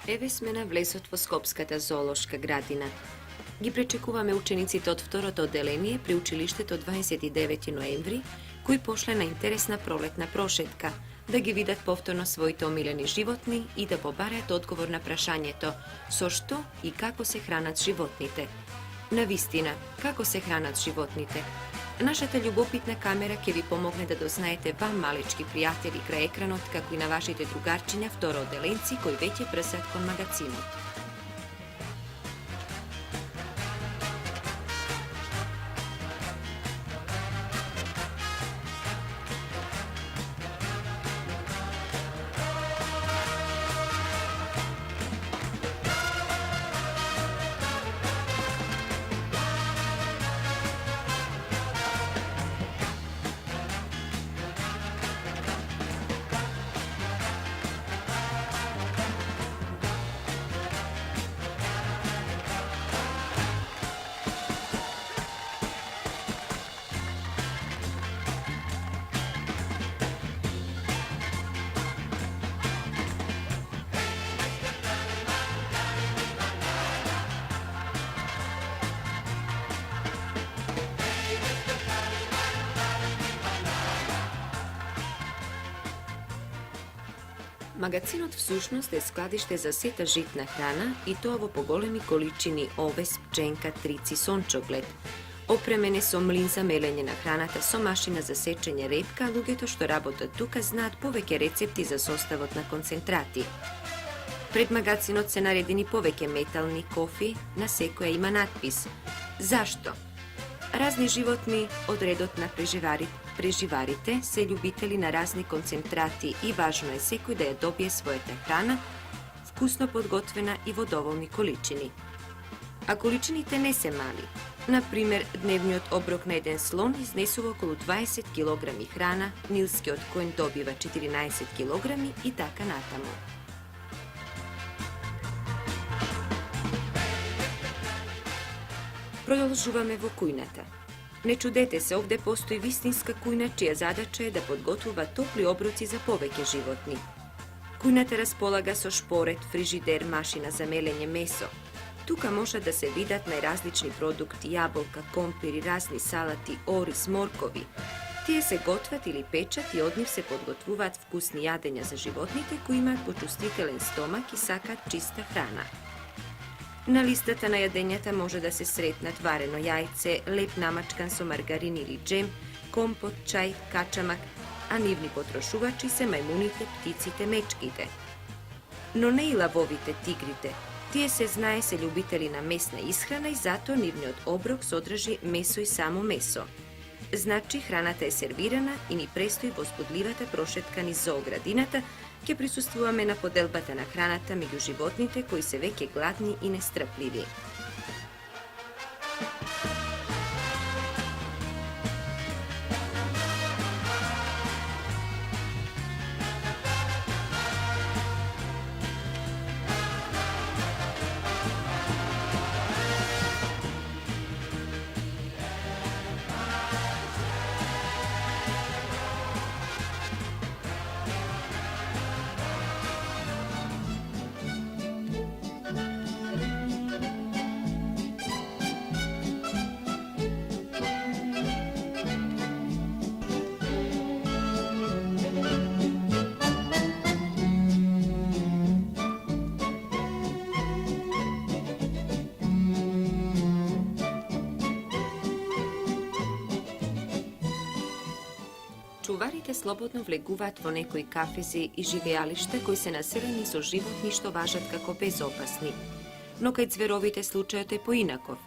Еве сме на влезот во Скопската зоолошка градина. Ги пречекуваме учениците од второто одделение при училиштето 29 ноември, кои пошле на интересна пролетна прошетка, да ги видат повторно своите омилени животни и да побараат одговор на прашањето со што и како се хранат животните. Навистина, како се хранат животните? Нашата љубопитна камера ќе ви помогне да дознаете вам, малечки пријатели крај екранот, како и на вашите другарчиња второодделенци кои веќе прсат кон магацинот. Магацинот всушност е складиште за сета житна храна и тоа во поголеми количини овес, пченка, трици, сончоглед. Опремен е со млин за мелење на храната со машина за сечење репка, а луѓето што работат тука знаат повеќе рецепти за составот на концентрати. Пред магацинот се наредени повеќе метални кофи, на секоја има надпис. Зашто? Разни животни од редот на преживарите се љубители на разни концентрати и важно е секој да ја добие својата храна, вкусно подготвена и во доволни количини. А количините не се мали. Например, дневниот оброк на еден слон изнесува околу 20 кг храна, нилскиот коен добива 14 кг и така натаму. Продолжуваме во кујната. Не чудете се, овде постои вистинска кујна чија задача е да подготвува топли оброци за повеќе животни. Кујната располага со шпорет, фрижидер, машина за мелење месо. Тука може да се видат најразлични продукти, јаболка, компири, разни салати, ориз, моркови. Тие се готват или печат и од нив се подготвуваат вкусни јадења за животните кои имаат почувствителен стомак и сакаат чиста храна. На листата на јадењата може да се сретнат варено јајце, леп намачкан со маргарин или джем, компот, чај, качамак, а нивни потрошувачи се мајмуните, птиците, мечките. Но не и лавовите, тигрите. Тие се знае се љубители на месна исхрана и затоа нивниот оброк содржи месо и само месо. Значи, храната е сервирана и ни престои возбудливата прошетка низ зооградината, ќе присуствуваме на поделбата на храната меѓу животните кои се веќе гладни и нестрпливи. Чуварите слободно влегуваат во некои кафези и живеалишта кои се населени со животни што важат како безопасни. Но кај ѕверовите случајот е поинаков.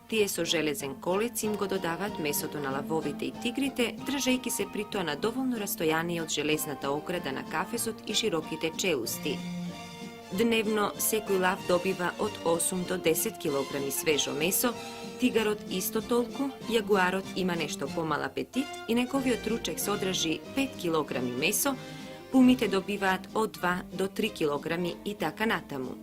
Тие со железен колец им го додаваат месото на лавовите и тигрите, држејќи се при тоа на доволно растојание од железната ограда на кафезот и широките челусти. Дневно секој лав добива од 8 до 10 кг свежо месо, тигарот исто толку, јагуарот има нешто помал апетит и неговиот ручек содржи 5 кг месо, пумите добиваат од 2 до 3 кг и така натаму.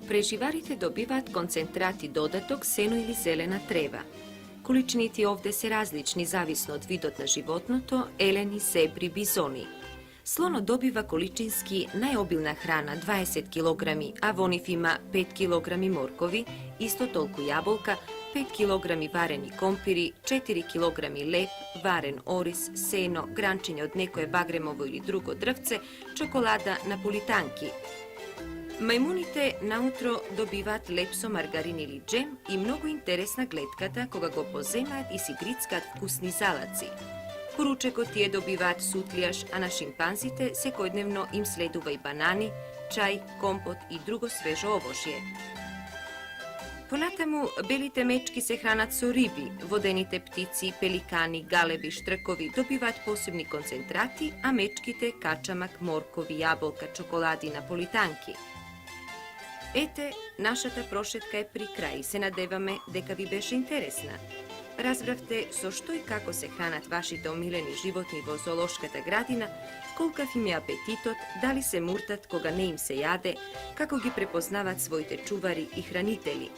Преживарите добиваат концентрат и додаток сено или зелена трева. Количините овде се различни зависно од видот на животното, елени, зебри, бизони. Слонот добива количински најобилна храна 20 кг, а во нив има 5 кг моркови, исто толку јаболка, 5 кг варени компири, 4 кг леп, варен ориз, сено, гранчиња од некое багремово или друго дрвце, чоколада, наполитанки. Мајмуните наутро добиваат леп со маргарин или джем и многу интересна глетката кога го поземаат и си грицкаат вкусни залаци. По ручекот тие добиваат сутлијаш, а на шимпанзите секојдневно им следува и банани, чај, компот и друго свежо овошје. Понатаму, белите мечки се хранат со риби, водените птици, пеликани, галеби, штркови добиваат посебни концентрати, а мечките качамак, моркови, јаболка, чоколади, наполитанки. Ете, нашата прошетка е при крај и се надеваме дека ви беше интересна. Разбравте со што и како се хранат вашите омилени животни во зоолошката градина, колкав им е апетитот, дали се муртат кога не им се јаде, како ги препознават своите чувари и хранители.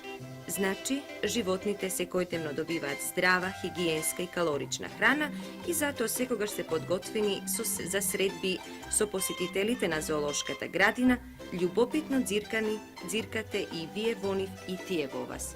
Значи, животните секојдневно добиваат здрава, хигиенска и калорична храна и затоа секогаш се подготвени за средби со посетителите на зоолошката градина, љубопитно дзиркате и вие во нив и тие во вас.